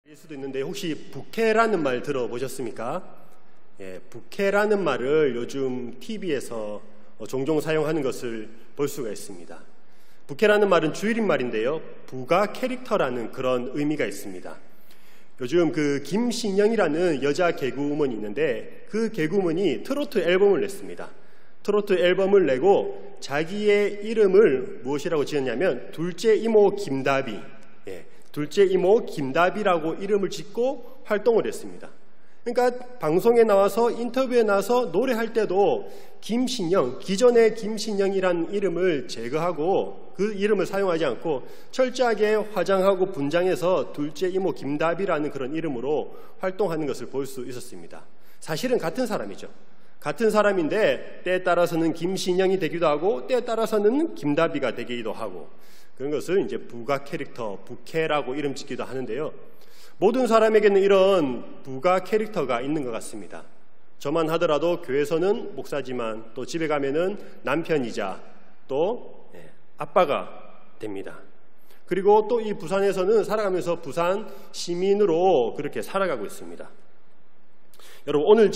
일 수도 있는데 혹시 부캐라는 말 들어보셨습니까? 예, 부캐라는 말을 요즘 TV에서 종종 사용하는 것을 볼 수가 있습니다. 부캐라는 말은 줄임말인데요, 부가 캐릭터라는 그런 의미가 있습니다. 요즘 그 김신영이라는 여자 개그우먼이 있는데 그 개그우먼이 트로트 앨범을 냈습니다. 트로트 앨범을 내고 자기의 이름을 무엇이라고 지었냐면 둘째 이모 김다비, 둘째 이모 김다비라고 이름을 짓고 활동을 했습니다. 그러니까 방송에 나와서 인터뷰에 나와서 노래할 때도 김신영, 기존의 김신영이라는 이름을 제거하고 그 이름을 사용하지 않고 철저하게 화장하고 분장해서 둘째 이모 김다비라는 그런 이름으로 활동하는 것을 볼 수 있었습니다. 사실은 같은 사람이죠. 같은 사람인데 때에 따라서는 김신영이 되기도 하고 때에 따라서는 김다비가 되기도 하고 그런 것을 이제 부가 캐릭터, 부캐라고 이름 짓기도 하는데요. 모든 사람에게는 이런 부가 캐릭터가 있는 것 같습니다. 저만 하더라도 교회에서는 목사지만 또 집에 가면은 남편이자 또 아빠가 됩니다. 그리고 또 이 부산에서는 살아가면서 부산 시민으로 그렇게 살아가고 있습니다. 여러분, 오늘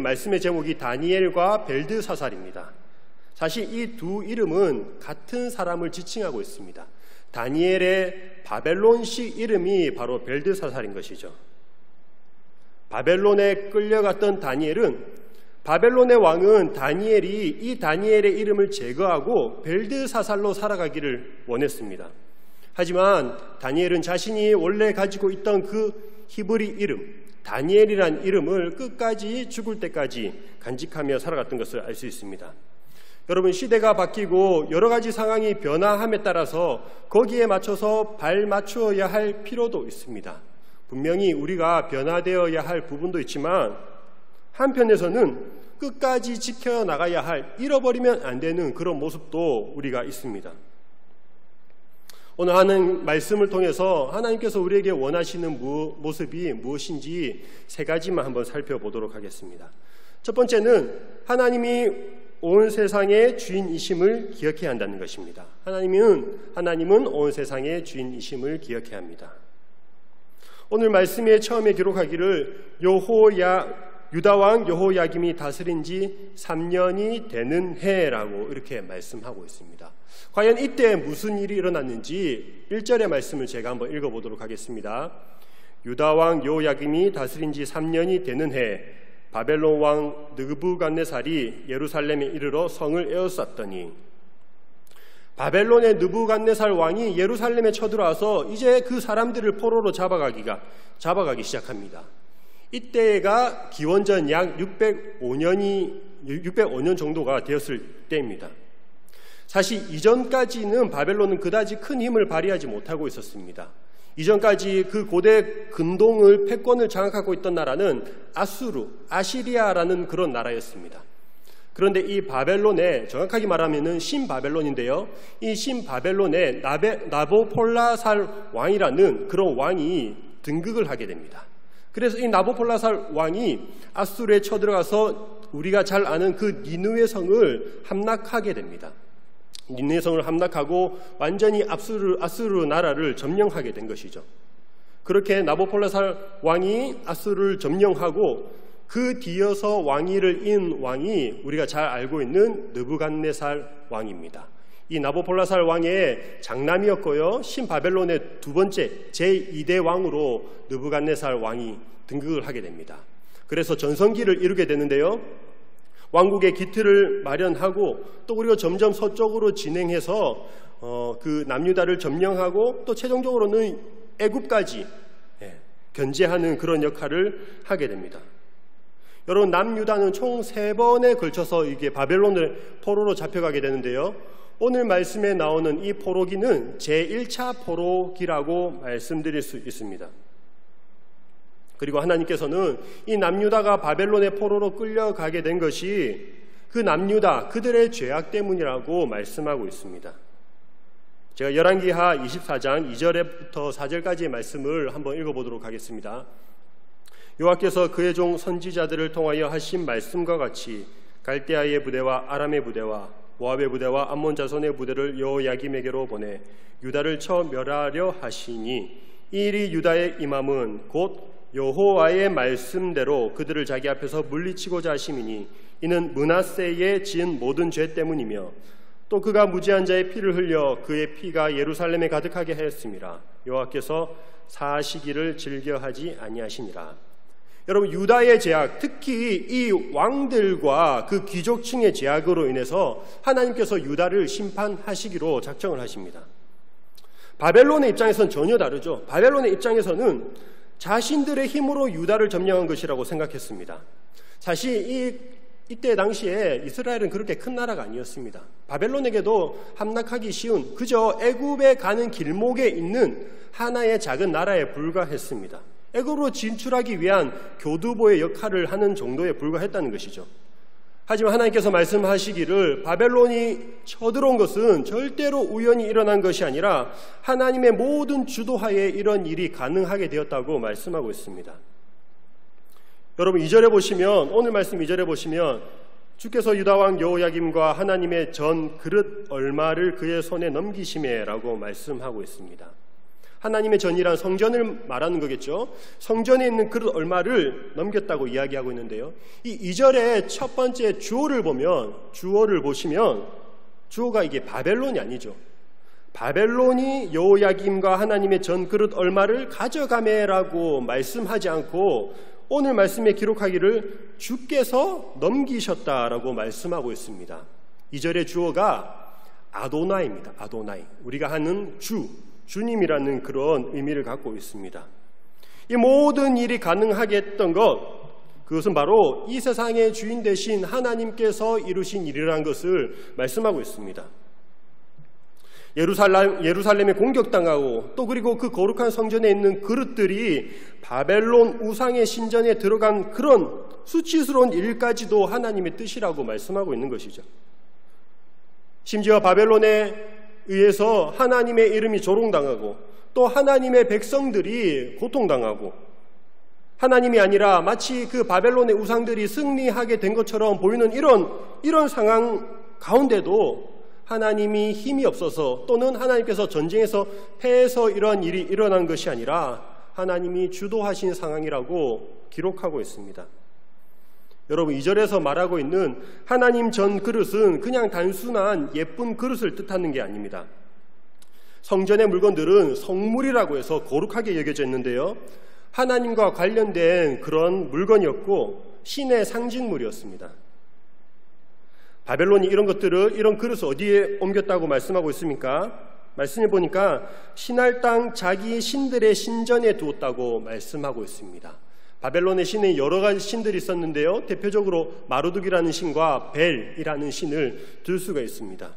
말씀의 제목이 다니엘과 벨드사살입니다. 사실 이 두 이름은 같은 사람을 지칭하고 있습니다. 다니엘의 바벨론식 이름이 바로 벨드사살인 것이죠. 바벨론에 끌려갔던 다니엘은 바벨론의 왕은 이 다니엘의 이름을 제거하고 벨드사살로 살아가기를 원했습니다. 하지만 다니엘은 자신이 원래 가지고 있던 그 히브리 이름, 다니엘이란 이름을 끝까지 죽을 때까지 간직하며 살아갔던 것을 알 수 있습니다. 여러분, 시대가 바뀌고 여러 가지 상황이 변화함에 따라서 거기에 맞춰서 발맞추어야 할 필요도 있습니다. 분명히 우리가 변화되어야 할 부분도 있지만 한편에서는 끝까지 지켜나가야 할, 잃어버리면 안 되는 그런 모습도 우리가 있습니다. 오늘 하는 말씀을 통해서 하나님께서 우리에게 원하시는 모습이 무엇인지 세 가지만 한번 살펴보도록 하겠습니다. 첫 번째는 하나님이 온 세상의 주인이심을 기억해야 한다는 것입니다. 하나님은 온 세상의 주인이심을 기억해야 합니다. 오늘 말씀에 처음에 기록하기를 유다왕 여호야김이 다스린 지 3년이 되는 해라고 이렇게 말씀하고 있습니다. 과연 이때 무슨 일이 일어났는지 1절의 말씀을 제가 한번 읽어보도록 하겠습니다. 유다왕 여호야김이 다스린 지 3년이 되는 해, 바벨론 왕 느부갓네살이 예루살렘에 이르러 성을 에워쌌더니, 바벨론의 느부갓네살 왕이 예루살렘에 쳐들어와서 이제 그 사람들을 포로로 잡아가기 시작합니다. 이때가 기원전 약 605년 정도가 되었을 때입니다. 사실 이전까지는 바벨론은 그다지 큰 힘을 발휘하지 못하고 있었습니다. 이전까지 그 고대 근동을 패권을 장악하고 있던 나라는 아시리아라는 그런 나라였습니다. 그런데 이 바벨론에, 정확하게 말하면 신바벨론인데요, 이 신바벨론에 나보폴라살 왕이라는 그런 왕이 등극을 하게 됩니다. 그래서 이 나보폴라살 왕이 아수르에 쳐들어가서 우리가 잘 아는 그 니느웨 성을 함락하게 됩니다. 니느웨 성을 함락하고 완전히 아수르 나라를 점령하게 된 것이죠. 그렇게 나보폴라살 왕이 아수르를 점령하고 그 뒤어서 왕위를 인 왕이 우리가 잘 알고 있는 느부갓네살 왕입니다. 이 나보폴라살 왕의 장남이었고요, 신바벨론의 두 번째 제2대 왕으로 느부갓네살 왕이 등극을 하게 됩니다. 그래서 전성기를 이루게 되는데요, 왕국의 기틀을 마련하고 또 그리고 점점 서쪽으로 진행해서 그 남유다를 점령하고 또 최종적으로는 애굽까지 견제하는 그런 역할을 하게 됩니다. 여러분, 남유다는 총 3번에 걸쳐서 이게 바벨론을 포로로 잡혀가게 되는데요, 오늘 말씀에 나오는 이 포로기는 제1차 포로기라고 말씀드릴 수 있습니다. 그리고 하나님께서는 이 남유다가 바벨론의 포로로 끌려가게 된 것이 그 남유다, 그들의 죄악 때문이라고 말씀하고 있습니다. 제가 열왕기하 24장 2절부터 4절까지의 말씀을 한번 읽어보도록 하겠습니다. 여호와께서 그의 종 선지자들을 통하여 하신 말씀과 같이 갈대아의 부대와 아람의 부대와 모압의 부대와 암몬 자손의 부대를 여호야김에게로 보내 유다를 쳐 멸하려 하시니 이 일이 유다의 임함은 곧 여호와의 말씀대로 그들을 자기 앞에서 물리치고자 하심이니 이는 므낫세의 지은 모든 죄 때문이며 또 그가 무지한 자의 피를 흘려 그의 피가 예루살렘에 가득하게 하였음이라. 여호와께서 사시기를 즐겨하지 아니하시니라. 여러분, 유다의 죄악, 특히 이 왕들과 그 귀족층의 죄악으로 인해서 하나님께서 유다를 심판하시기로 작정을 하십니다. 바벨론의 입장에서는 전혀 다르죠. 바벨론의 입장에서는 자신들의 힘으로 유다를 점령한 것이라고 생각했습니다. 사실 이때 당시에 이스라엘은 그렇게 큰 나라가 아니었습니다. 바벨론에게도 함락하기 쉬운 그저 애굽에 가는 길목에 있는 하나의 작은 나라에 불과했습니다. 애굽으로 진출하기 위한 교두보의 역할을 하는 정도에 불과했다는 것이죠. 하지만 하나님께서 말씀하시기를 바벨론이 쳐들어온 것은 절대로 우연히 일어난 것이 아니라 하나님의 모든 주도하에 이런 일이 가능하게 되었다고 말씀하고 있습니다. 여러분, 2절에 보시면, 오늘 말씀 2절에 보시면 주께서 유다왕 여호야김과 하나님의 전 그릇 얼마를 그의 손에 넘기심에라고 말씀하고 있습니다. 하나님의 전이란 성전을 말하는 거겠죠. 성전에 있는 그릇 얼마를 넘겼다고 이야기하고 있는데요. 이 2절의 첫 번째 주어를 보시면 주어가 이게 바벨론이 아니죠. 바벨론이 여호야김과 하나님의 전 그릇 얼마를 가져가매라고 말씀하지 않고 오늘 말씀에 기록하기를 주께서 넘기셨다라고 말씀하고 있습니다. 2절의 주어가 아도나이입니다. 아도나이. 우리가 하는 주님이라는 그런 의미를 갖고 있습니다. 이 모든 일이 가능하게 했던 그것은 바로 이 세상의 주인 되신 하나님께서 이루신 일이라는 것을 말씀하고 있습니다. 예루살렘에 공격당하고 또 그리고 그 거룩한 성전에 있는 그릇들이 바벨론 우상의 신전에 들어간 그런 수치스러운 일까지도 하나님의 뜻이라고 말씀하고 있는 것이죠. 심지어 바벨론에 의해서 하나님의 이름이 조롱당하고 또 하나님의 백성들이 고통당하고 하나님이 아니라 마치 그 바벨론의 우상들이 승리하게 된 것처럼 보이는 이런 상황 가운데도 하나님이 힘이 없어서 또는 하나님께서 전쟁에서 패해서 이러한 일이 일어난 것이 아니라 하나님이 주도하신 상황이라고 기록하고 있습니다. 여러분, 2절에서 말하고 있는 하나님 전 그릇은 그냥 단순한 예쁜 그릇을 뜻하는 게 아닙니다. 성전의 물건들은 성물이라고 해서 거룩하게 여겨져 있는데요. 하나님과 관련된 그런 물건이었고 신의 상징물이었습니다. 바벨론이 이런 그릇을 어디에 옮겼다고 말씀하고 있습니까? 말씀해 보니까 신할 땅 자기 신들의 신전에 두었다고 말씀하고 있습니다. 바벨론의 신은 여러 가지 신들이 있었는데요. 대표적으로 마르둑이라는 신과 벨이라는 신을 들 수가 있습니다.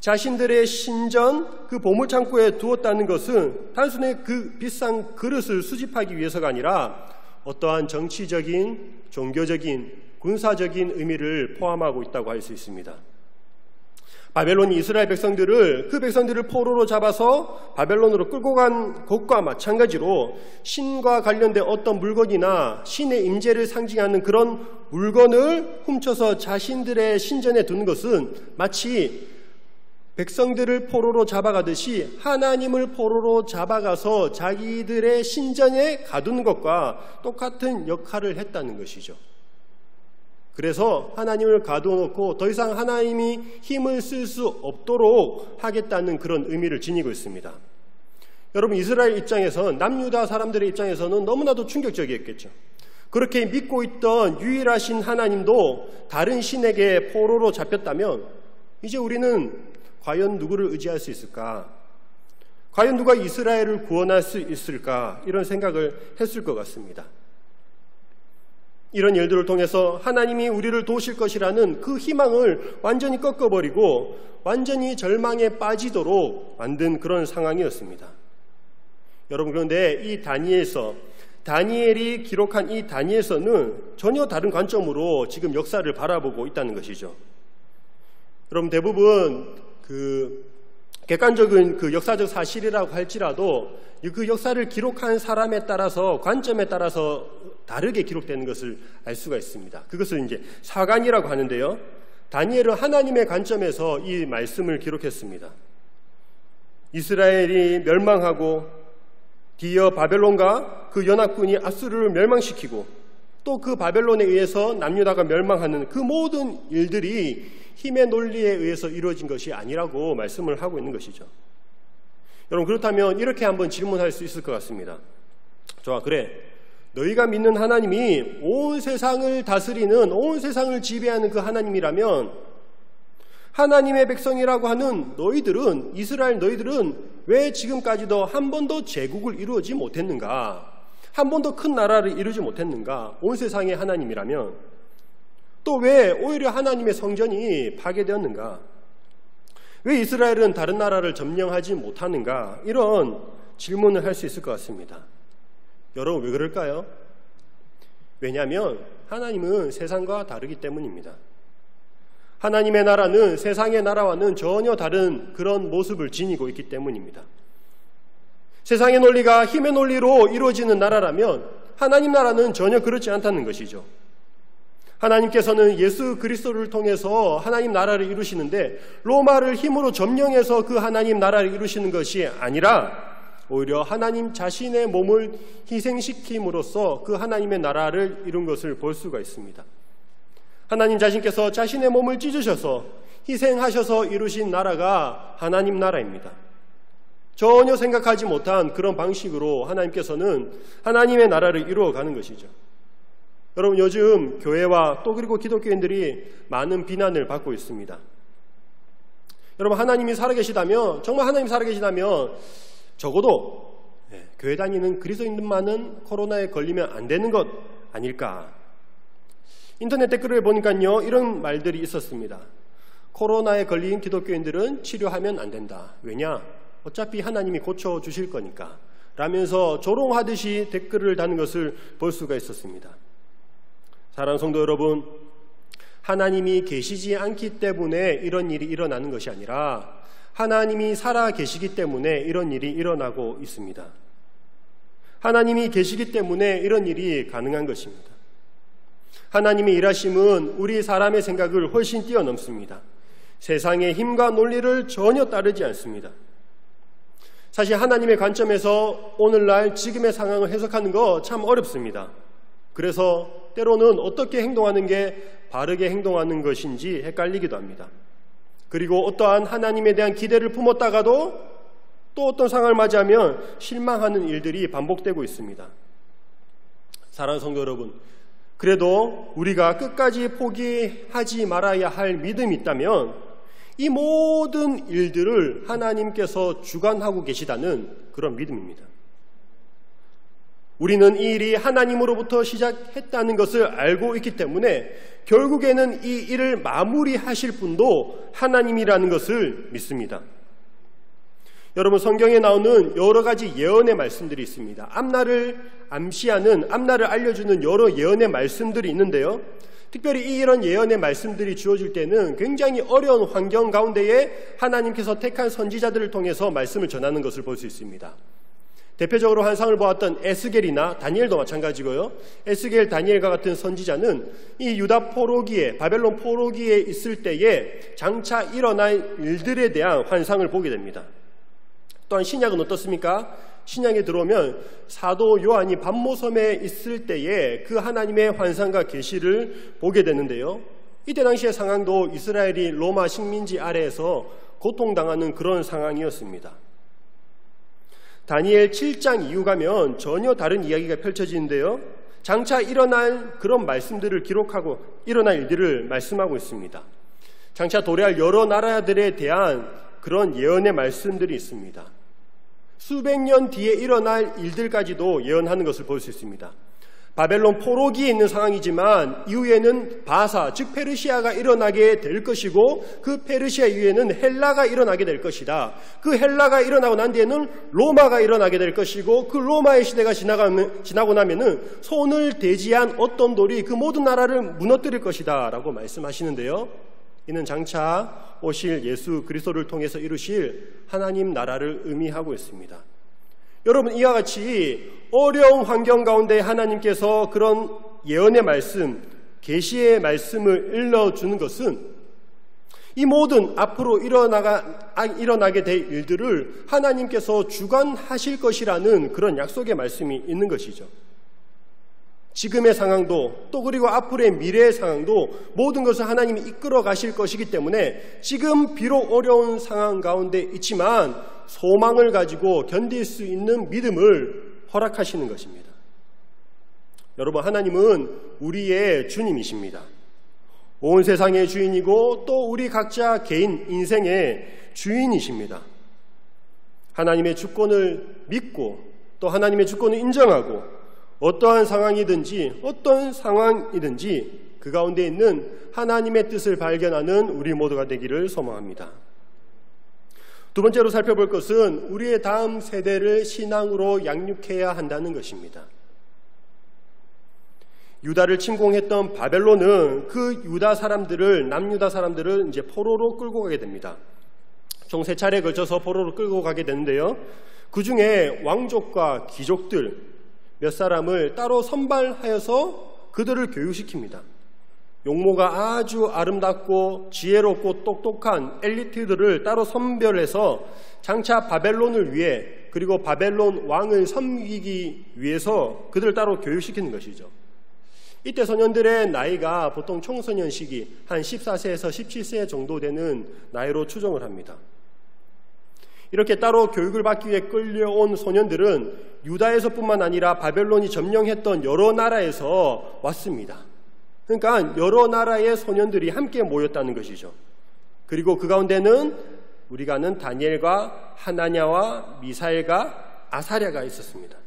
자신들의 신전, 그 보물창고에 두었다는 것은 단순히 그 비싼 그릇을 수집하기 위해서가 아니라 어떠한 정치적인, 종교적인, 군사적인 의미를 포함하고 있다고 할 수 있습니다. 바벨론이 이스라엘 그 백성들을 포로로 잡아서 바벨론으로 끌고 간 것과 마찬가지로 신과 관련된 어떤 물건이나 신의 임재를 상징하는 그런 물건을 훔쳐서 자신들의 신전에 두는 것은 마치 백성들을 포로로 잡아가듯이 하나님을 포로로 잡아가서 자기들의 신전에 가두는 것과 똑같은 역할을 했다는 것이죠. 그래서 하나님을 가두어놓고 더 이상 하나님이 힘을 쓸 수 없도록 하겠다는 그런 의미를 지니고 있습니다. 여러분, 이스라엘 입장에서는 남유다 사람들의 입장에서는 너무나도 충격적이었겠죠. 그렇게 믿고 있던 유일하신 하나님도 다른 신에게 포로로 잡혔다면 이제 우리는 과연 누구를 의지할 수 있을까? 과연 누가 이스라엘을 구원할 수 있을까? 이런 생각을 했을 것 같습니다. 이런 일들을 통해서 하나님이 우리를 도우실 것이라는 그 희망을 완전히 꺾어버리고 완전히 절망에 빠지도록 만든 그런 상황이었습니다. 여러분, 그런데 이 다니엘이 기록한 이 다니엘서는 전혀 다른 관점으로 지금 역사를 바라보고 있다는 것이죠. 여러분, 대부분 객관적인 그 역사적 사실이라고 할지라도 그 역사를 기록한 사람에 따라서 관점에 따라서 다르게 기록되는 것을 알 수가 있습니다. 그것을 이제 사관이라고 하는데요. 다니엘은 하나님의 관점에서 이 말씀을 기록했습니다. 이스라엘이 멸망하고 뒤이어 바벨론과 그 연합군이 아수르를 멸망시키고 또 그 바벨론에 의해서 남유다가 멸망하는 그 모든 일들이 힘의 논리에 의해서 이루어진 것이 아니라고 말씀을 하고 있는 것이죠. 여러분, 그렇다면 이렇게 한번 질문할 수 있을 것 같습니다. 좋아, 그래. 너희가 믿는 하나님이 온 세상을 다스리는, 온 세상을 지배하는 그 하나님이라면 하나님의 백성이라고 하는 너희들은, 이스라엘 너희들은 왜 지금까지도 한 번도 제국을 이루지 못했는가? 한 번도 큰 나라를 이루지 못했는가? 온 세상의 하나님이라면 또 왜 오히려 하나님의 성전이 파괴되었는가? 왜 이스라엘은 다른 나라를 점령하지 못하는가? 이런 질문을 할 수 있을 것 같습니다. 여러분, 왜 그럴까요? 왜냐하면 하나님은 세상과 다르기 때문입니다. 하나님의 나라는 세상의 나라와는 전혀 다른 그런 모습을 지니고 있기 때문입니다. 세상의 논리가 힘의 논리로 이루어지는 나라라면 하나님 나라는 전혀 그렇지 않다는 것이죠. 하나님께서는 예수 그리스도를 통해서 하나님 나라를 이루시는데 로마를 힘으로 점령해서 그 하나님 나라를 이루시는 것이 아니라 오히려 하나님 자신의 몸을 희생시킴으로써 그 하나님의 나라를 이룬 것을 볼 수가 있습니다. 하나님 자신께서 자신의 몸을 찢으셔서 희생하셔서 이루신 나라가 하나님 나라입니다. 전혀 생각하지 못한 그런 방식으로 하나님께서는 하나님의 나라를 이루어가는 것이죠. 여러분, 요즘 교회와 또 그리고 기독교인들이 많은 비난을 받고 있습니다. 여러분, 하나님이 살아계시다면, 정말 하나님이 살아계시다면 적어도 교회 다니는 그리스도인들만은 코로나에 걸리면 안 되는 것 아닐까? 인터넷 댓글을 보니까요, 이런 말들이 있었습니다. 코로나에 걸린 기독교인들은 치료하면 안 된다. 왜냐? 어차피 하나님이 고쳐주실 거니까. 라면서 조롱하듯이 댓글을 다는 것을 볼 수가 있었습니다. 사랑하는 성도 여러분, 하나님이 계시지 않기 때문에 이런 일이 일어나는 것이 아니라 하나님이 살아 계시기 때문에 이런 일이 일어나고 있습니다. 하나님이 계시기 때문에 이런 일이 가능한 것입니다. 하나님의 일하심은 우리 사람의 생각을 훨씬 뛰어넘습니다. 세상의 힘과 논리를 전혀 따르지 않습니다. 사실 하나님의 관점에서 오늘날 지금의 상황을 해석하는 거 참 어렵습니다. 그래서 때로는 어떻게 행동하는 게 바르게 행동하는 것인지 헷갈리기도 합니다. 그리고 어떠한 하나님에 대한 기대를 품었다가도 또 어떤 상황을 맞이하면 실망하는 일들이 반복되고 있습니다. 사랑하는 성도 여러분, 그래도 우리가 끝까지 포기하지 말아야 할 믿음이 있다면 이 모든 일들을 하나님께서 주관하고 계시다는 그런 믿음입니다. 우리는 이 일이 하나님으로부터 시작했다는 것을 알고 있기 때문에 결국에는 이 일을 마무리하실 분도 하나님이라는 것을 믿습니다. 여러분, 성경에 나오는 여러 가지 예언의 말씀들이 있습니다. 앞날을 암시하는, 앞날을 알려주는 여러 예언의 말씀들이 있는데요. 특별히 이런 예언의 말씀들이 주어질 때는 굉장히 어려운 환경 가운데에 하나님께서 택한 선지자들을 통해서 말씀을 전하는 것을 볼 수 있습니다. 대표적으로 환상을 보았던 에스겔이나 다니엘도 마찬가지고요. 에스겔, 다니엘과 같은 선지자는 이 유다 포로기에, 바벨론 포로기에 있을 때에 장차 일어날 일들에 대한 환상을 보게 됩니다. 또한 신약은 어떻습니까? 신약에 들어오면 사도 요한이 반모섬에 있을 때에 그 하나님의 환상과 계시를 보게 되는데요. 이때 당시의 상황도 이스라엘이 로마 식민지 아래에서 고통당하는 그런 상황이었습니다. 다니엘 7장 이후 가면 전혀 다른 이야기가 펼쳐지는데요. 장차 일어날 그런 말씀들을 기록하고 일어날 일들을 말씀하고 있습니다. 장차 도래할 여러 나라들에 대한 그런 예언의 말씀들이 있습니다. 수백 년 뒤에 일어날 일들까지도 예언하는 것을 볼 수 있습니다. 바벨론 포로기에 있는 상황이지만 이후에는 바사, 즉 페르시아가 일어나게 될 것이고 그 페르시아 이후에는 헬라가 일어나게 될 것이다. 그 헬라가 일어나고 난 뒤에는 로마가 일어나게 될 것이고 그 로마의 시대가 지나고 나면은 손을 대지한 어떤 돌이 그 모든 나라를 무너뜨릴 것이다 라고 말씀하시는데요. 이는 장차 오실 예수 그리스도를 통해서 이루실 하나님 나라를 의미하고 있습니다. 여러분, 이와 같이 어려운 환경 가운데 하나님께서 그런 예언의 말씀, 계시의 말씀을 일러주는 것은 이 모든 앞으로 일어나게 될 일들을 하나님께서 주관하실 것이라는 그런 약속의 말씀이 있는 것이죠. 지금의 상황도 또 그리고 앞으로의 미래의 상황도 모든 것을 하나님이 이끌어 가실 것이기 때문에 지금 비록 어려운 상황 가운데 있지만 소망을 가지고 견딜 수 있는 믿음을 허락하시는 것입니다. 여러분, 하나님은 우리의 주님이십니다. 온 세상의 주인이고 또 우리 각자 개인 인생의 주인이십니다. 하나님의 주권을 믿고 또 하나님의 주권을 인정하고 어떠한 상황이든지 어떤 상황이든지 그 가운데 있는 하나님의 뜻을 발견하는 우리 모두가 되기를 소망합니다. 두 번째로 살펴볼 것은 우리의 다음 세대를 신앙으로 양육해야 한다는 것입니다. 유다를 침공했던 바벨론은 그 유다 사람들을, 남유다 사람들을 이제 포로로 끌고 가게 됩니다. 총 3차례에 걸쳐서 포로로 끌고 가게 되는데요. 그 중에 왕족과 귀족들 몇 사람을 따로 선발하여서 그들을 교육시킵니다. 용모가 아주 아름답고 지혜롭고 똑똑한 엘리트들을 따로 선별해서 장차 바벨론을 위해 그리고 바벨론 왕을 섬기기 위해서 그들을 따로 교육시키는 것이죠. 이때 소년들의 나이가 보통 청소년 시기 한 14세에서 17세 정도 되는 나이로 추정을 합니다. 이렇게 따로 교육을 받기 위해 끌려온 소년들은 유다에서뿐만 아니라 바벨론이 점령했던 여러 나라에서 왔습니다. 그러니까 여러 나라의 소년들이 함께 모였다는 것이죠. 그리고 그 가운데는 우리가 아는 다니엘과 하나냐와 미사엘과 아사랴가 있었습니다.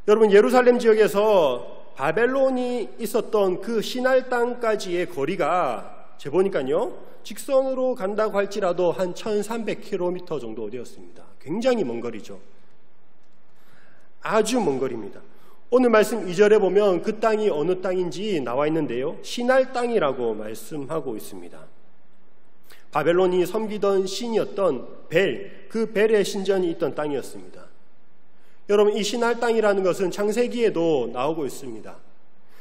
여러분, 예루살렘 지역에서 바벨론이 있었던 그 시날 땅까지의 거리가 재보니까요, 직선으로 간다고 할지라도 한 1300km 정도 되었습니다. 굉장히 먼 거리죠. 아주 먼 거리입니다. 오늘 말씀 2절에 보면 그 땅이 어느 땅인지 나와 있는데요, 시날 땅이라고 말씀하고 있습니다. 바벨론이 섬기던 신이었던 벨, 그 벨의 신전이 있던 땅이었습니다. 여러분, 이 시날 땅이라는 것은 창세기에도 나오고 있습니다.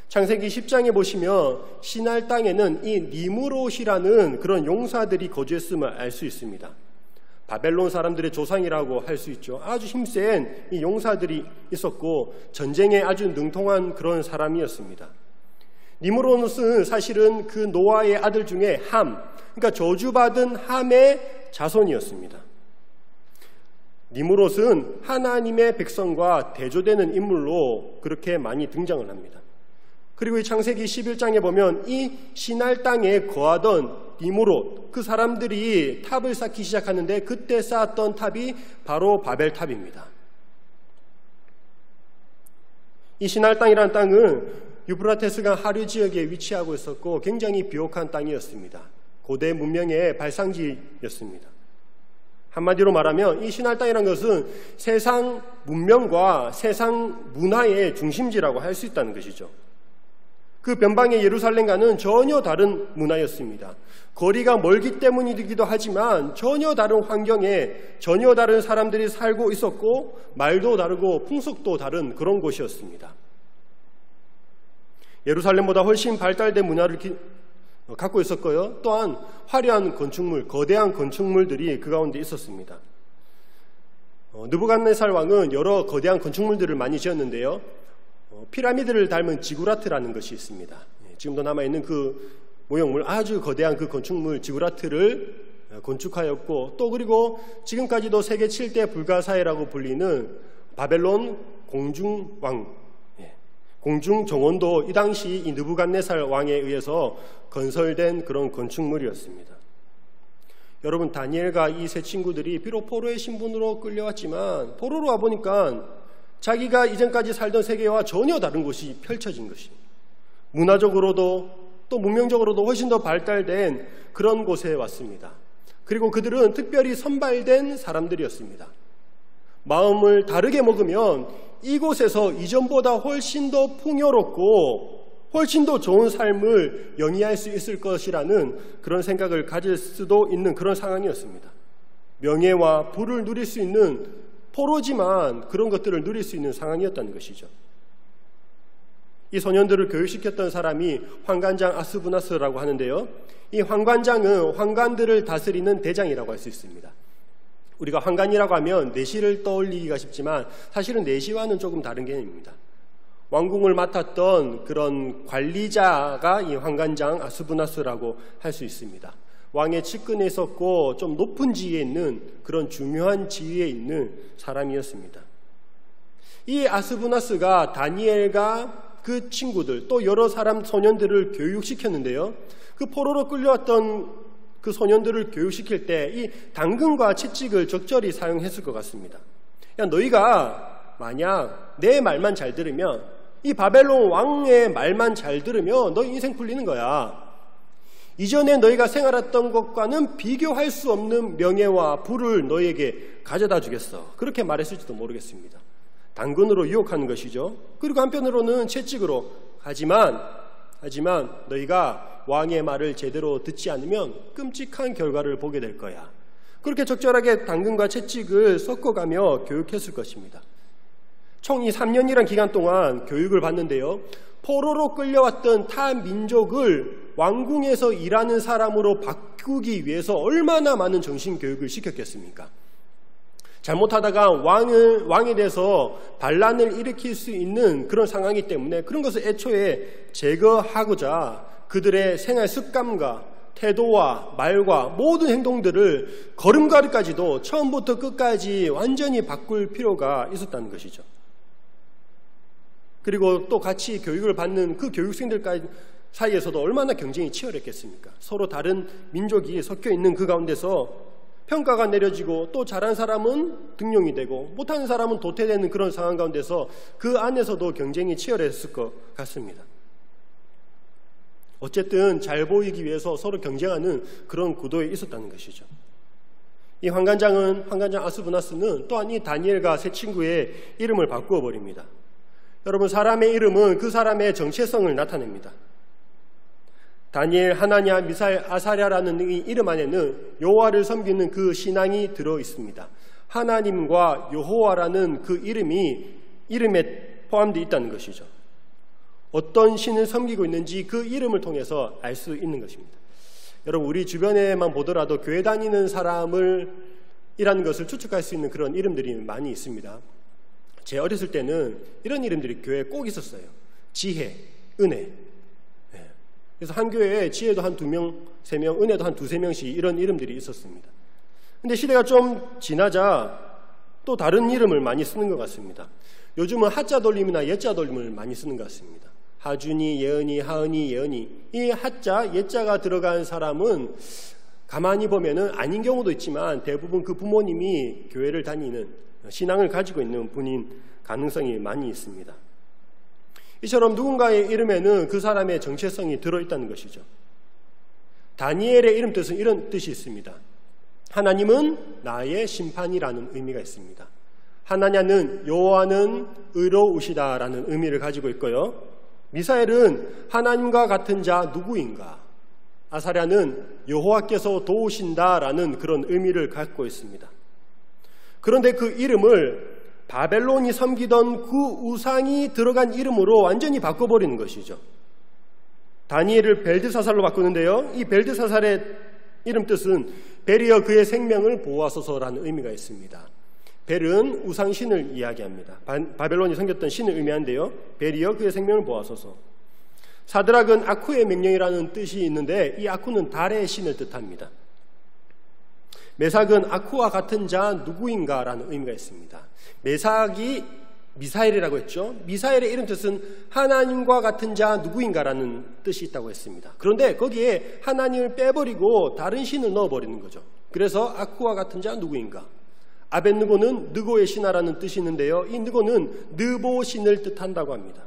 창세기 10장에 보시면 시날 땅에는 이 니므롯이라는 그런 용사들이 거주했음을 알 수 있습니다. 바벨론 사람들의 조상이라고 할 수 있죠. 아주 힘센 이 용사들이 있었고 전쟁에 아주 능통한 그런 사람이었습니다. 니므롯은 사실은 그 노아의 아들 중에 함, 그러니까 저주받은 함의 자손이었습니다. 니므롯은 하나님의 백성과 대조되는 인물로 그렇게 많이 등장을 합니다. 그리고 이 창세기 11장에 보면 이 시날 땅에 거하던 니므롯, 그 사람들이 탑을 쌓기 시작하는데 그때 쌓았던 탑이 바로 바벨탑입니다. 이 시날 땅이라는 땅은 유프라테스강 하류 지역에 위치하고 있었고 굉장히 비옥한 땅이었습니다. 고대 문명의 발상지였습니다. 한마디로 말하면 이 시날 땅이라는 것은 세상 문명과 세상 문화의 중심지라고 할 수 있다는 것이죠. 그 변방의 예루살렘과는 전혀 다른 문화였습니다. 거리가 멀기 때문이기도 하지만 전혀 다른 환경에 전혀 다른 사람들이 살고 있었고 말도 다르고 풍속도 다른 그런 곳이었습니다. 예루살렘보다 훨씬 발달된 문화를 갖고 있었고요. 또한 화려한 건축물, 거대한 건축물들이 그 가운데 있었습니다. 느부갓네살 왕은 여러 거대한 건축물들을 많이 지었는데요. 피라미드를 닮은 지구라트라는 것이 있습니다. 지금도 남아있는 그 모형물, 아주 거대한 그 건축물 지구라트를 건축하였고 또 그리고 지금까지도 세계 7대 불가사의라고 불리는 바벨론 공중왕, 공중정원도 이 당시 이 느부갓네살 왕에 의해서 건설된 그런 건축물이었습니다. 여러분, 다니엘과 이 세 친구들이 비록 포로의 신분으로 끌려왔지만 포로로 와보니까 자기가 이전까지 살던 세계와 전혀 다른 곳이 펼쳐진 것이, 문화적으로도 또 문명적으로도 훨씬 더 발달된 그런 곳에 왔습니다. 그리고 그들은 특별히 선발된 사람들이었습니다. 마음을 다르게 먹으면 이곳에서 이전보다 훨씬 더 풍요롭고 훨씬 더 좋은 삶을 영위할 수 있을 것이라는 그런 생각을 가질 수도 있는 그런 상황이었습니다. 명예와 부를 누릴 수 있는 포로지만 그런 것들을 누릴 수 있는 상황이었다는 것이죠. 이 소년들을 교육시켰던 사람이 환관장 아스부나스라고 하는데요. 이 환관장은 환관들을 다스리는 대장이라고 할 수 있습니다. 우리가 환관이라고 하면 내시를 떠올리기가 쉽지만 사실은 내시와는 조금 다른 개념입니다. 왕궁을 맡았던 그런 관리자가 이 환관장 아스부나스라고 할 수 있습니다. 왕의 측근에 있었고 좀 높은 지위에 있는 그런 중요한 지위에 있는 사람이었습니다. 이 아스부나스가 다니엘과 그 친구들 또 여러 사람 소년들을 교육시켰는데요. 그 포로로 끌려왔던 그 소년들을 교육시킬 때 이 당근과 채찍을 적절히 사용했을 것 같습니다. 야, 너희가 만약 내 말만 잘 들으면, 이 바벨론 왕의 말만 잘 들으면 너 인생 풀리는 거야. 이전에 너희가 생활했던 것과는 비교할 수 없는 명예와 부를 너희에게 가져다 주겠어. 그렇게 말했을지도 모르겠습니다. 당근으로 유혹하는 것이죠. 그리고 한편으로는 채찍으로. 하지만 너희가 왕의 말을 제대로 듣지 않으면 끔찍한 결과를 보게 될 거야. 그렇게 적절하게 당근과 채찍을 섞어가며 교육했을 것입니다. 총 이 3년이란 기간 동안 교육을 받는데요. 포로로 끌려왔던 타 민족을 왕궁에서 일하는 사람으로 바꾸기 위해서 얼마나 많은 정신교육을 시켰겠습니까? 잘못하다가 왕에 대해서 반란을 일으킬 수 있는 그런 상황이기 때문에 그런 것을 애초에 제거하고자 그들의 생활 습관과 태도와 말과 모든 행동들을 걸음걸이까지도 처음부터 끝까지 완전히 바꿀 필요가 있었다는 것이죠. 그리고 또 같이 교육을 받는 그 교육생들 사이에서도 얼마나 경쟁이 치열했겠습니까? 서로 다른 민족이 섞여 있는 그 가운데서 평가가 내려지고 또 잘한 사람은 등용이 되고 못하는 사람은 도태되는 그런 상황 가운데서 그 안에서도 경쟁이 치열했을 것 같습니다. 어쨌든 잘 보이기 위해서 서로 경쟁하는 그런 구도에 있었다는 것이죠. 이 환관장 아스부나스는 또한 이 다니엘과 세 친구의 이름을 바꾸어 버립니다. 여러분, 사람의 이름은 그 사람의 정체성을 나타냅니다. 다니엘, 하나냐, 미사엘, 아사랴라는 이 이름 안에는 여호와를 섬기는 그 신앙이 들어 있습니다. 하나님과 여호와라는 그 이름에 포함되어 있다는 것이죠. 어떤 신을 섬기고 있는지 그 이름을 통해서 알 수 있는 것입니다. 여러분, 우리 주변에만 보더라도 교회 다니는 사람이라는 것을 추측할 수 있는 그런 이름들이 많이 있습니다. 제 어렸을 때는 이런 이름들이 교회에 꼭 있었어요. 지혜, 은혜. 그래서 한 교회에 지혜도 한 2명, 3명, 은혜도 한 2-3명씩 이런 이름들이 있었습니다. 근데 시대가 좀 지나자 또 다른 이름을 많이 쓰는 것 같습니다. 요즘은 하자 돌림이나 예자 돌림을 많이 쓰는 것 같습니다. 하준이, 예은이, 하은이, 예은이. 이 하자, 예자가 들어간 사람은 가만히 보면은 아닌 경우도 있지만 대부분 그 부모님이 교회를 다니는 신앙을 가지고 있는 분인 가능성이 많이 있습니다. 이처럼 누군가의 이름에는 그 사람의 정체성이 들어있다는 것이죠. 다니엘의 이름 뜻은 이런 뜻이 있습니다. 하나님은 나의 심판이라는 의미가 있습니다. 하나냐는 여호와는 의로우시다라는 의미를 가지고 있고요. 미사엘은 하나님과 같은 자 누구인가? 아사랴는 여호와께서 도우신다라는 그런 의미를 갖고 있습니다. 그런데 그 이름을 바벨론이 섬기던 그 우상이 들어간 이름으로 완전히 바꿔버리는 것이죠. 다니엘을 벨드사살로 바꾸는데요. 이 벨드사살의 이름 뜻은 벨이여 그의 생명을 보호하소서라는 의미가 있습니다. 벨은 우상신을 이야기합니다. 바벨론이 섬겼던 신을 의미하는데요. 벨이여 그의 생명을 보호하소서. 사드락은 아쿠의 명령이라는 뜻이 있는데 이 아쿠는 달의 신을 뜻합니다. 메삭은 아쿠와 같은 자 누구인가라는 의미가 있습니다. 메삭이 미사엘이라고 했죠. 미사엘의 이름 뜻은 하나님과 같은 자 누구인가라는 뜻이 있다고 했습니다. 그런데 거기에 하나님을 빼버리고 다른 신을 넣어버리는 거죠. 그래서 아쿠와 같은 자 누구인가. 아벳느고는 느고의 신하라는 뜻이 있는데요. 이 느고는 느보 신을 뜻한다고 합니다.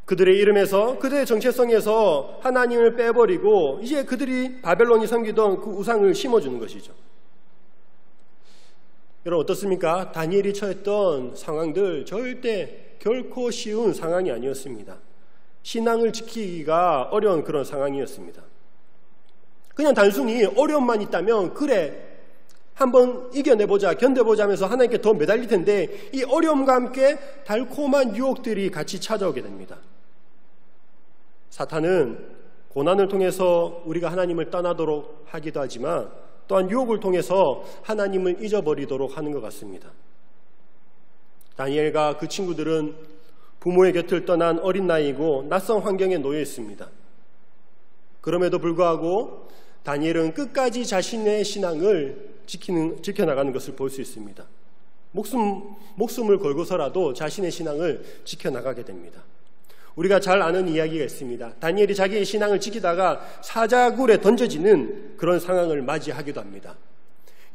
그들의 이름에서 그들의 정체성에서 하나님을 빼버리고 이제 그들이 바벨론이 섬기던 그 우상을 심어주는 것이죠. 여러분 어떻습니까? 다니엘이 처했던 상황들 절대 결코 쉬운 상황이 아니었습니다. 신앙을 지키기가 어려운 그런 상황이었습니다. 그냥 단순히 어려움만 있다면 그래 한번 이겨내보자, 견뎌보자 하면서 하나님께 더 매달릴 텐데 이 어려움과 함께 달콤한 유혹들이 같이 찾아오게 됩니다. 사탄은 고난을 통해서 우리가 하나님을 떠나도록 하기도 하지만 또한 유혹을 통해서 하나님을 잊어버리도록 하는 것 같습니다. 다니엘과 그 친구들은 부모의 곁을 떠난 어린 나이이고 낯선 환경에 놓여 있습니다. 그럼에도 불구하고 다니엘은 끝까지 자신의 신앙을 지켜나가는 것을 볼 수 있습니다. 목숨을 걸고서라도 자신의 신앙을 지켜나가게 됩니다. 우리가 잘 아는 이야기가 있습니다. 다니엘이 자기의 신앙을 지키다가 사자굴에 던져지는 그런 상황을 맞이하기도 합니다.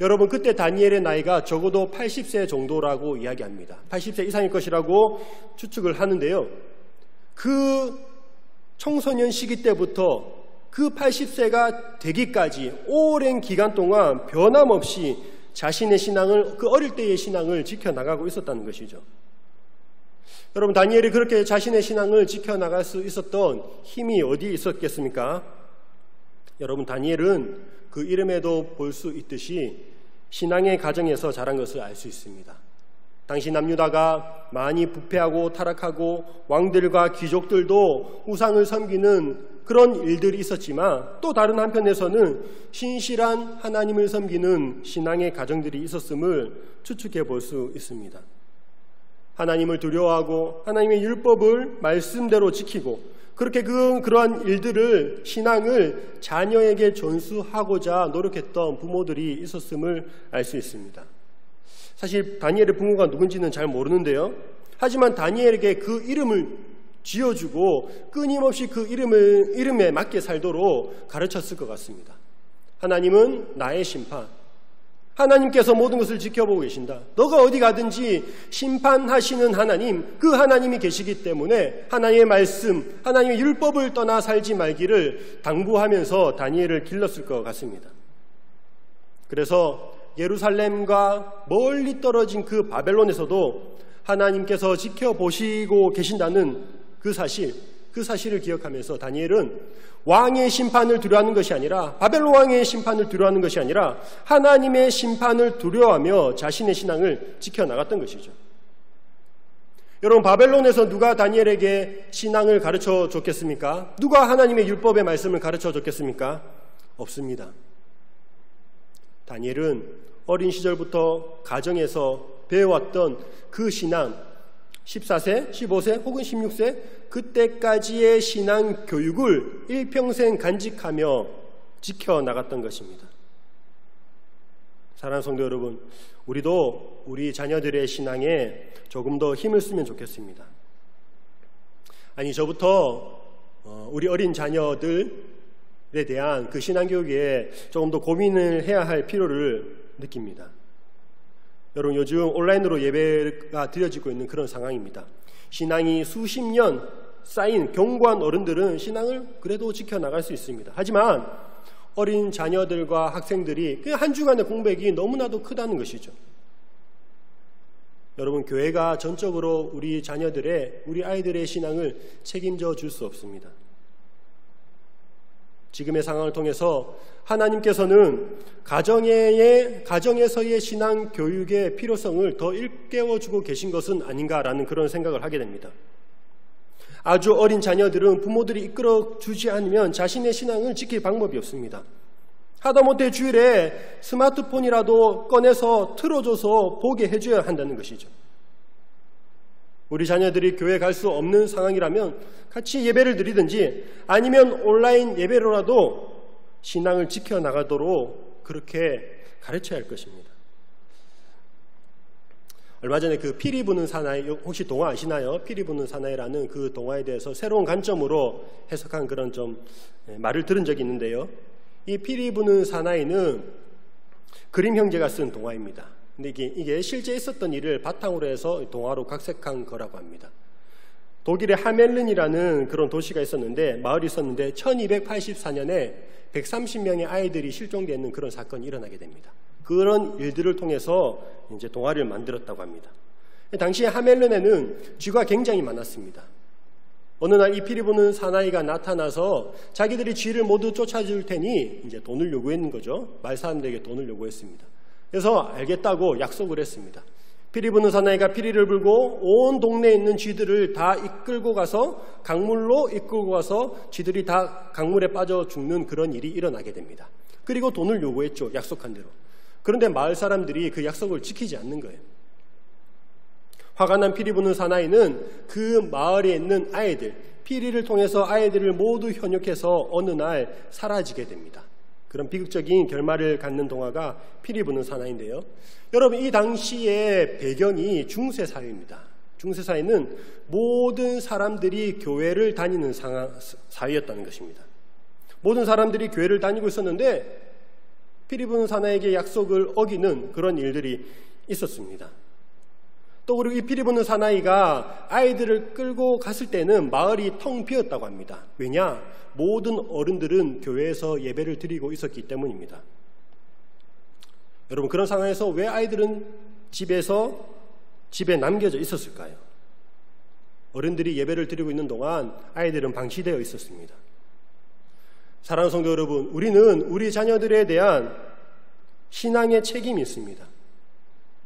여러분, 그때 다니엘의 나이가 적어도 80세 정도라고 이야기합니다. 80세 이상일 것이라고 추측을 하는데요. 그 청소년 시기 때부터 그 80세가 되기까지 오랜 기간 동안 변함없이 자신의 신앙을, 그 어릴 때의 신앙을 지켜나가고 있었다는 것이죠. 여러분, 다니엘이 그렇게 자신의 신앙을 지켜나갈 수 있었던 힘이 어디에 있었겠습니까? 여러분, 다니엘은 그 이름에도 볼 수 있듯이 신앙의 가정에서 자란 것을 알 수 있습니다. 당시 남유다가 많이 부패하고 타락하고 왕들과 귀족들도 우상을 섬기는 그런 일들이 있었지만 또 다른 한편에서는 신실한 하나님을 섬기는 신앙의 가정들이 있었음을 추측해 볼 수 있습니다. 하나님을 두려워하고 하나님의 율법을 말씀대로 지키고 그렇게 그러한 일들을, 신앙을 자녀에게 전수하고자 노력했던 부모들이 있었음을 알 수 있습니다. 사실 다니엘의 부모가 누군지는 잘 모르는데요. 하지만 다니엘에게 그 이름을 지어주고 끊임없이 그 이름에 맞게 살도록 가르쳤을 것 같습니다. 하나님은 나의 심판. 하나님께서 모든 것을 지켜보고 계신다. 너가 어디 가든지 심판하시는 하나님, 그 하나님이 계시기 때문에 하나님의 말씀, 하나님의 율법을 떠나 살지 말기를 당부하면서 다니엘을 길렀을 것 같습니다. 그래서 예루살렘과 멀리 떨어진 그 바벨론에서도 하나님께서 지켜보시고 계신다는 그 사실을 기억하면서 다니엘은 왕의 심판을 두려워하는 것이 아니라, 바벨론 왕의 심판을 두려워하는 것이 아니라 하나님의 심판을 두려워하며 자신의 신앙을 지켜나갔던 것이죠. 여러분, 바벨론에서 누가 다니엘에게 신앙을 가르쳐 줬겠습니까? 누가 하나님의 율법의 말씀을 가르쳐 줬겠습니까? 없습니다. 다니엘은 어린 시절부터 가정에서 배워왔던 그 신앙, 14세, 15세 혹은 16세 그때까지의 신앙 교육을 일평생 간직하며 지켜나갔던 것입니다. 사랑하는 성도 여러분, 우리도 우리 자녀들의 신앙에 조금 더 힘을 쓰면 좋겠습니다. 아니, 저부터 우리 어린 자녀들에 대한 그 신앙교육에 조금 더 고민을 해야 할 필요를 느낍니다. 여러분, 요즘 온라인으로 예배가 드려지고 있는 그런 상황입니다. 신앙이 수십 년 쌓인 견고한 어른들은 신앙을 그래도 지켜나갈 수 있습니다. 하지만 어린 자녀들과 학생들이 그 한 주간의 공백이 너무나도 크다는 것이죠. 여러분, 교회가 전적으로 우리 자녀들의, 우리 아이들의 신앙을 책임져 줄 수 없습니다. 지금의 상황을 통해서 하나님께서는 가정에서의 신앙 교육의 필요성을 더 일깨워주고 계신 것은 아닌가라는 그런 생각을 하게 됩니다. 아주 어린 자녀들은 부모들이 이끌어주지 않으면 자신의 신앙을 지킬 방법이 없습니다. 하다못해 주일에 스마트폰이라도 꺼내서 틀어줘서 보게 해줘야 한다는 것이죠. 우리 자녀들이 교회 갈 수 없는 상황이라면 같이 예배를 드리든지 아니면 온라인 예배로라도 신앙을 지켜나가도록 그렇게 가르쳐야 할 것입니다. 얼마 전에 그 피리 부는 사나이, 혹시 동화 아시나요? 피리 부는 사나이라는 그 동화에 대해서 새로운 관점으로 해석한 그런 좀 말을 들은 적이 있는데요. 이 피리 부는 사나이는 그림 형제가 쓴 동화입니다. 근데 이게 실제 있었던 일을 바탕으로 해서 동화로 각색한 거라고 합니다. 독일의 하멜른이라는 그런 도시가 있었는데, 마을이 있었는데 1284년에 130명의 아이들이 실종되어 있는 그런 사건이 일어나게 됩니다. 그런 일들을 통해서 이제 동화를 만들었다고 합니다. 당시에 하멜른에는 쥐가 굉장히 많았습니다. 어느 날 이 피리 부는 사나이가 나타나서 자기들이 쥐를 모두 쫓아줄 테니 이제 돈을 요구했는 거죠. 마을 사람들에게 돈을 요구했습니다. 그래서 알겠다고 약속을 했습니다. 피리 부는 사나이가 피리를 불고 온 동네에 있는 쥐들을 다 이끌고 가서 강물로 이끌고 가서 쥐들이 다 강물에 빠져 죽는 그런 일이 일어나게 됩니다. 그리고 돈을 요구했죠. 약속한 대로. 그런데 마을 사람들이 그 약속을 지키지 않는 거예요. 화가 난 피리 부는 사나이는 그 마을에 있는 아이들, 피리를 통해서 아이들을 모두 현혹해서 어느 날 사라지게 됩니다. 그런 비극적인 결말을 갖는 동화가 피리 부는 사나이인데요. 여러분, 이 당시의 배경이 중세 사회입니다. 중세 사회는 모든 사람들이 교회를 다니는 사회였다는 것입니다. 모든 사람들이 교회를 다니고 있었는데 피리 부는 사나이에게 약속을 어기는 그런 일들이 있었습니다. 또 그리고 이 피리 부는 사나이가 아이들을 끌고 갔을 때는 마을이 텅 비었다고 합니다. 왜냐? 모든 어른들은 교회에서 예배를 드리고 있었기 때문입니다. 여러분, 그런 상황에서 왜 아이들은 집에 남겨져 있었을까요? 어른들이 예배를 드리고 있는 동안 아이들은 방치되어 있었습니다. 사랑하는 성도 여러분, 우리는 우리 자녀들에 대한 신앙의 책임이 있습니다.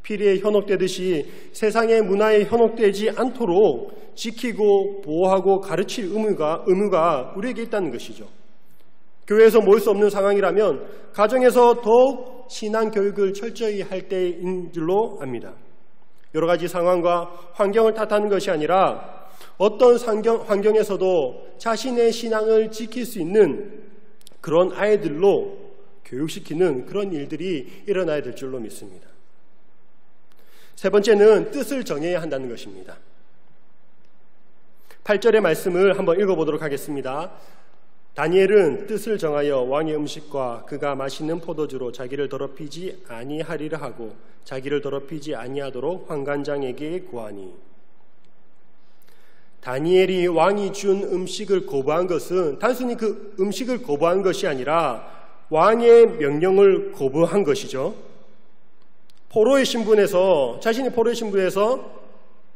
피리에 현혹되듯이 세상의 문화에 현혹되지 않도록 지키고 보호하고 가르칠 의무가 우리에게 있다는 것이죠. 교회에서 모일 수 없는 상황이라면 가정에서 더욱 신앙 교육을 철저히 할 때인 줄로 압니다. 여러 가지 상황과 환경을 탓하는 것이 아니라 어떤 환경에서도 자신의 신앙을 지킬 수 있는 그런 아이들로 교육시키는 그런 일들이 일어나야 될 줄로 믿습니다. 세 번째는 뜻을 정해야 한다는 것입니다. 8절의 말씀을 한번 읽어보도록 하겠습니다. 다니엘은 뜻을 정하여 왕의 음식과 그가 마시는 포도주로 자기를 더럽히지 아니하리라 하고 자기를 더럽히지 아니하도록 환관장에게 구하니. 다니엘이 왕이 준 음식을 거부한 것은 단순히 그 음식을 거부한 것이 아니라 왕의 명령을 거부한 것이죠. 자신이 포로의 신분에서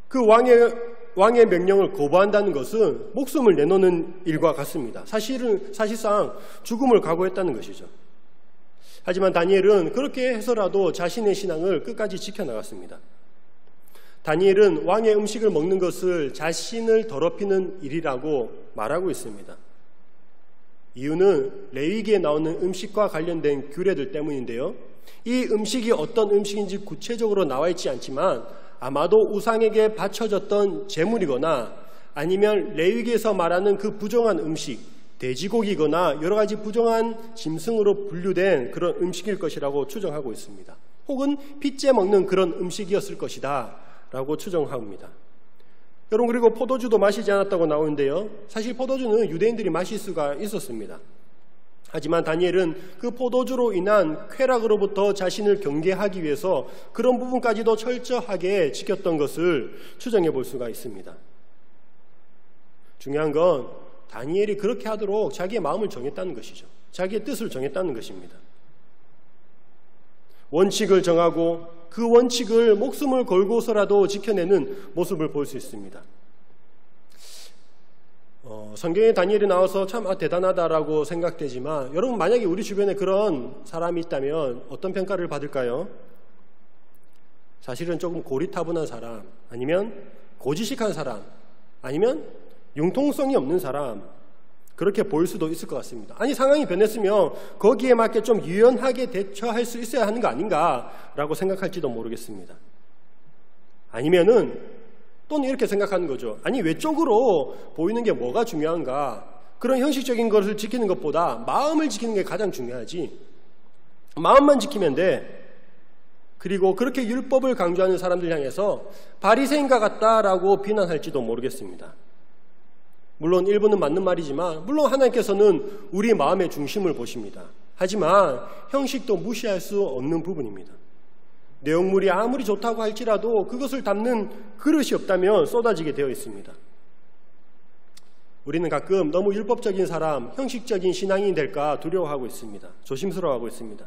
그 왕의 명령을 거부한다는 것은 목숨을 내놓는 일과 같습니다. 사실상 죽음을 각오했다는 것이죠. 하지만 다니엘은 그렇게 해서라도 자신의 신앙을 끝까지 지켜나갔습니다. 다니엘은 왕의 음식을 먹는 것을 자신을 더럽히는 일이라고 말하고 있습니다. 이유는 레위기에 나오는 음식과 관련된 규례들 때문인데요. 이 음식이 어떤 음식인지 구체적으로 나와 있지 않지만 아마도 우상에게 바쳐졌던 제물이거나 아니면 레위기에서 말하는 그 부정한 음식, 돼지고기거나 여러 가지 부정한 짐승으로 분류된 그런 음식일 것이라고 추정하고 있습니다. 혹은 핏째 먹는 그런 음식이었을 것이다 라고 추정합니다. 여러분, 그리고 포도주도 마시지 않았다고 나오는데요. 사실 포도주는 유대인들이 마실 수가 있었습니다. 하지만 다니엘은 그 포도주로 인한 쾌락으로부터 자신을 경계하기 위해서 그런 부분까지도 철저하게 지켰던 것을 추정해 볼 수가 있습니다. 중요한 건 다니엘이 그렇게 하도록 자기의 마음을 정했다는 것이죠. 자기의 뜻을 정했다는 것입니다. 원칙을 정하고 그 원칙을 목숨을 걸고서라도 지켜내는 모습을 볼 수 있습니다. 성경에 다니엘이 나와서 참 대단하다라고 생각되지만 여러분, 만약에 우리 주변에 그런 사람이 있다면 어떤 평가를 받을까요? 사실은 조금 고리타분한 사람, 아니면 고지식한 사람, 아니면 융통성이 없는 사람, 그렇게 보일 수도 있을 것 같습니다. 아니, 상황이 변했으면 거기에 맞게 좀 유연하게 대처할 수 있어야 하는 거 아닌가라고 생각할지도 모르겠습니다. 아니면은 또는 이렇게 생각하는 거죠. 아니, 외적으로 보이는 게 뭐가 중요한가? 그런 형식적인 것을 지키는 것보다 마음을 지키는 게 가장 중요하지. 마음만 지키면 돼. 그리고 그렇게 율법을 강조하는 사람들 향해서 바리새인과 같다라고 비난할지도 모르겠습니다. 물론 일부는 맞는 말이지만 물론 하나님께서는 우리 마음의 중심을 보십니다. 하지만 형식도 무시할 수 없는 부분입니다. 내용물이 아무리 좋다고 할지라도 그것을 담는 그릇이 없다면 쏟아지게 되어 있습니다. 우리는 가끔 너무 율법적인 사람, 형식적인 신앙인이 될까 두려워하고 있습니다. 조심스러워하고 있습니다.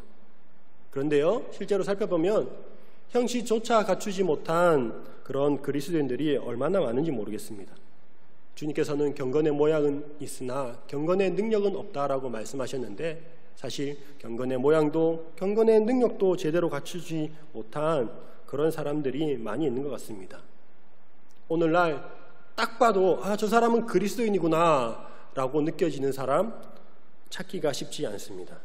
그런데요, 실제로 살펴보면 형식조차 갖추지 못한 그런 그리스도인들이 얼마나 많은지 모르겠습니다. 주님께서는 경건의 모양은 있으나 경건의 능력은 없다라고 말씀하셨는데 사실 경건의 모양도 경건의 능력도 제대로 갖추지 못한 그런 사람들이 많이 있는 것 같습니다. 오늘날 딱 봐도 저 사람은 그리스도인이구나 라고 느껴지는 사람 찾기가 쉽지 않습니다.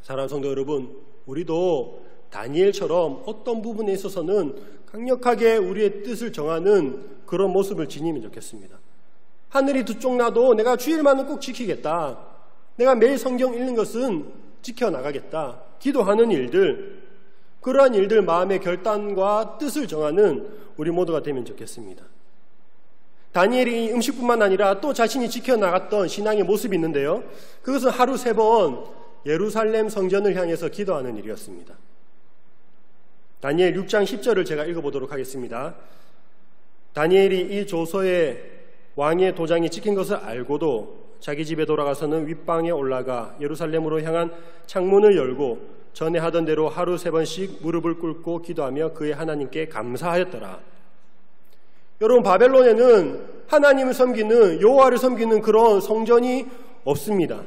사랑하는 성도 여러분, 우리도 다니엘처럼 어떤 부분에 있어서는 강력하게 우리의 뜻을 정하는 그런 모습을 지니면 좋겠습니다. 하늘이 두 쪽 나도 내가 주일만은 꼭 지키겠다. 내가 매일 성경 읽는 것은 지켜나가겠다. 기도하는 일들, 그러한 일들 마음의 결단과 뜻을 정하는 우리 모두가 되면 좋겠습니다. 다니엘이 음식뿐만 아니라 또 자신이 지켜나갔던 신앙의 모습이 있는데요. 그것은 하루 3번 예루살렘 성전을 향해서 기도하는 일이었습니다. 다니엘 6장 10절을 제가 읽어보도록 하겠습니다. 다니엘이 이 조서에 왕의 도장이 찍힌 것을 알고도 자기 집에 돌아가서는 윗방에 올라가 예루살렘으로 향한 창문을 열고 전에 하던 대로 하루 3번씩 무릎을 꿇고 기도하며 그의 하나님께 감사하였더라. 여러분, 바벨론에는 하나님을 섬기는, 여호와를 섬기는 그런 성전이 없습니다.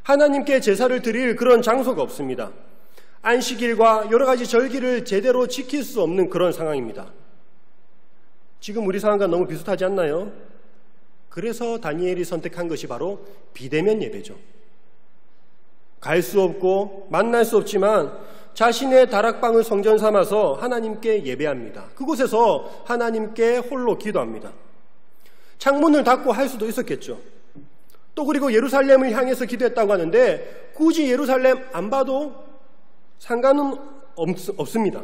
하나님께 제사를 드릴 그런 장소가 없습니다. 안식일과 여러 가지 절기를 제대로 지킬 수 없는 그런 상황입니다. 지금 우리 상황과 너무 비슷하지 않나요? 그래서 다니엘이 선택한 것이 바로 비대면 예배죠. 갈 수 없고 만날 수 없지만 자신의 다락방을 성전 삼아서 하나님께 예배합니다. 그곳에서 하나님께 홀로 기도합니다. 창문을 닫고 할 수도 있었겠죠. 또 그리고 예루살렘을 향해서 기도했다고 하는데 굳이 예루살렘 안 봐도 상관은 없습니다.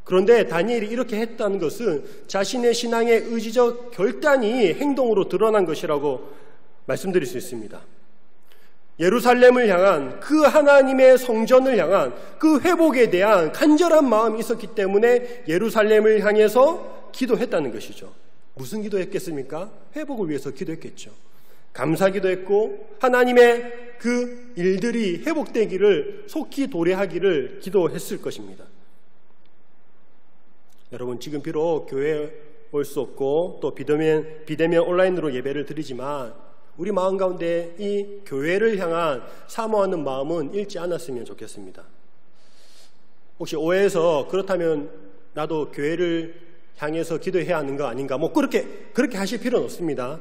그런데 다니엘이 이렇게 했다는 것은 자신의 신앙의 의지적 결단이 행동으로 드러난 것이라고 말씀드릴 수 있습니다. 예루살렘을 향한 그 하나님의 성전을 향한 그 회복에 대한 간절한 마음이 있었기 때문에 예루살렘을 향해서 기도했다는 것이죠. 무슨 기도했겠습니까? 회복을 위해서 기도했겠죠. 감사기도 했고 하나님의 그 일들이 회복되기를 속히 도래하기를 기도했을 것입니다. 여러분, 지금 비록 교회에 올 수 없고 또 비대면 온라인으로 예배를 드리지만 우리 마음 가운데 이 교회를 향한 사모하는 마음은 잃지 않았으면 좋겠습니다. 혹시 오해해서 그렇다면 나도 교회를 향해서 기도해야 하는 거 아닌가? 그렇게 하실 필요는 없습니다.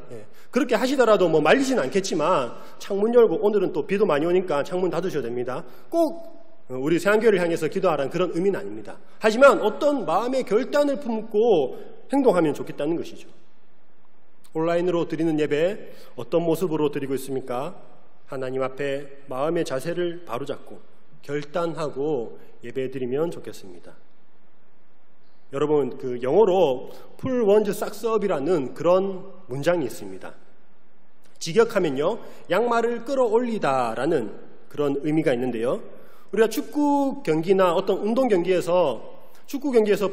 그렇게 하시더라도 말리지는 않겠지만 창문 열고, 오늘은 또 비도 많이 오니까 창문 닫으셔도 됩니다. 꼭 우리 새한교회를 향해서 기도하라는 그런 의미는 아닙니다. 하지만 어떤 마음의 결단을 품고 행동하면 좋겠다는 것이죠. 온라인으로 드리는 예배 어떤 모습으로 드리고 있습니까? 하나님 앞에 마음의 자세를 바로잡고 결단하고 예배 드리면 좋겠습니다. 여러분, 그 영어로 풀 원즈 삭스업이라는 그런 문장이 있습니다. 직역하면요, 양말을 끌어올리다라는 그런 의미가 있는데요. 우리가 축구 경기나 어떤 운동 경기에서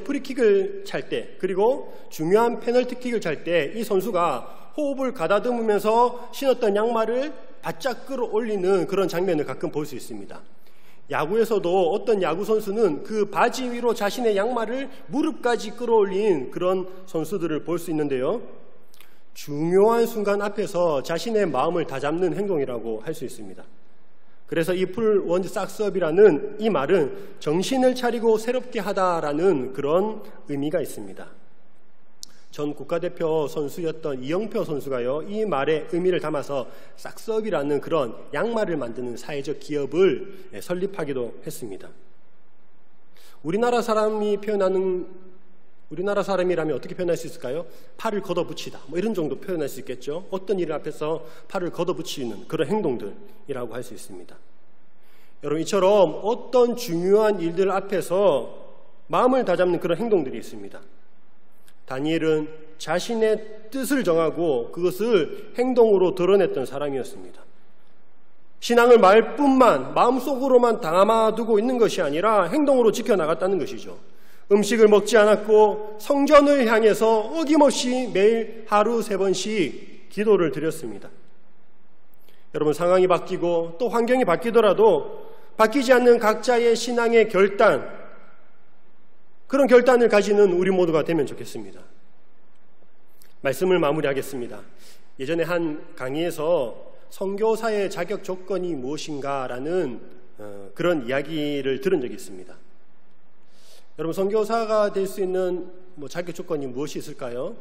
프리킥을 찰 때, 그리고 중요한 페널티킥을 찰 때 이 선수가 호흡을 가다듬으면서 신었던 양말을 바짝 끌어올리는 그런 장면을 가끔 볼 수 있습니다. 야구에서도 어떤 야구 선수는 그 바지 위로 자신의 양말을 무릎까지 끌어올린 그런 선수들을 볼 수 있는데요. 중요한 순간 앞에서 자신의 마음을 다잡는 행동이라고 할 수 있습니다. 그래서 이 풀 원즈 삭스업이라는 이 말은 정신을 차리고 새롭게 하다라는 그런 의미가 있습니다. 전 국가대표 선수였던 이영표 선수가요, 이 말의 의미를 담아서 삭스업이라는 그런 양말을 만드는 사회적 기업을 설립하기도 했습니다. 우리나라 사람이라면 어떻게 표현할 수 있을까요? 팔을 걷어붙이다, 이런 정도 표현할 수 있겠죠. 어떤 일 앞에서 팔을 걷어붙이는 그런 행동들이라고 할 수 있습니다. 여러분, 이처럼 어떤 중요한 일들 앞에서 마음을 다잡는 그런 행동들이 있습니다. 다니엘은 자신의 뜻을 정하고 그것을 행동으로 드러냈던 사람이었습니다. 신앙을 말뿐만, 마음속으로만 담아두고 있는 것이 아니라 행동으로 지켜나갔다는 것이죠. 음식을 먹지 않았고 성전을 향해서 어김없이 매일 하루 3번씩 기도를 드렸습니다. 여러분, 상황이 바뀌고 또 환경이 바뀌더라도 바뀌지 않는 각자의 신앙의 결단, 그런 결단을 가지는 우리 모두가 되면 좋겠습니다. 말씀을 마무리하겠습니다. 예전에 한 강의에서 선교사의 자격 조건이 무엇인가라는 그런 이야기를 들은 적이 있습니다. 여러분, 선교사가 될 수 있는 자격 조건이 무엇이 있을까요?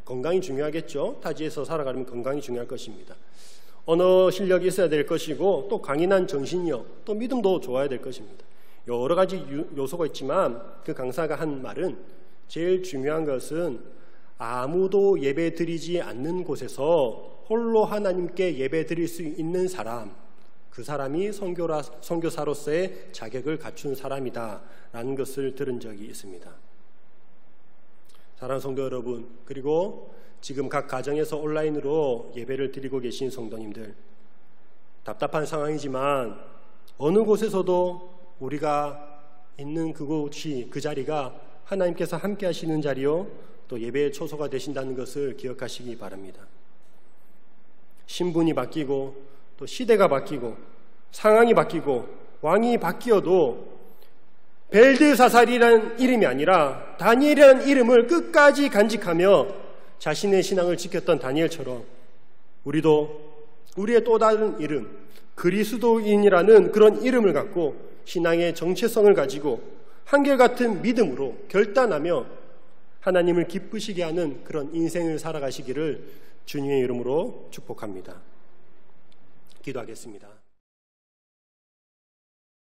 건강이 중요하겠죠. 타지에서 살아가려면 건강이 중요할 것입니다. 언어 실력이 있어야 될 것이고, 또 강인한 정신력, 또 믿음도 좋아야 될 것입니다. 여러 가지 요소가 있지만 그 강사가 한 말은 제일 중요한 것은 아무도 예배 드리지 않는 곳에서 홀로 하나님께 예배 드릴 수 있는 사람, 그 사람이 선교사로서의 자격을 갖춘 사람이다 라는 것을 들은 적이 있습니다. 사랑하는 성도 여러분, 그리고 지금 각 가정에서 온라인으로 예배를 드리고 계신 성도님들, 답답한 상황이지만 어느 곳에서도 우리가 있는 그곳이, 그 자리가 하나님께서 함께 하시는 자리요, 또 예배의 초소가 되신다는 것을 기억하시기 바랍니다. 신분이 바뀌고 또 시대가 바뀌고 상황이 바뀌고 왕이 바뀌어도 벨드사살이라는 이름이 아니라 다니엘이라는 이름을 끝까지 간직하며 자신의 신앙을 지켰던 다니엘처럼 우리도 우리의 또 다른 이름, 그리스도인이라는 그런 이름을 갖고 신앙의 정체성을 가지고 한결같은 믿음으로 결단하며 하나님을 기쁘시게 하는 그런 인생을 살아가시기를 주님의 이름으로 축복합니다. 기도하겠습니다.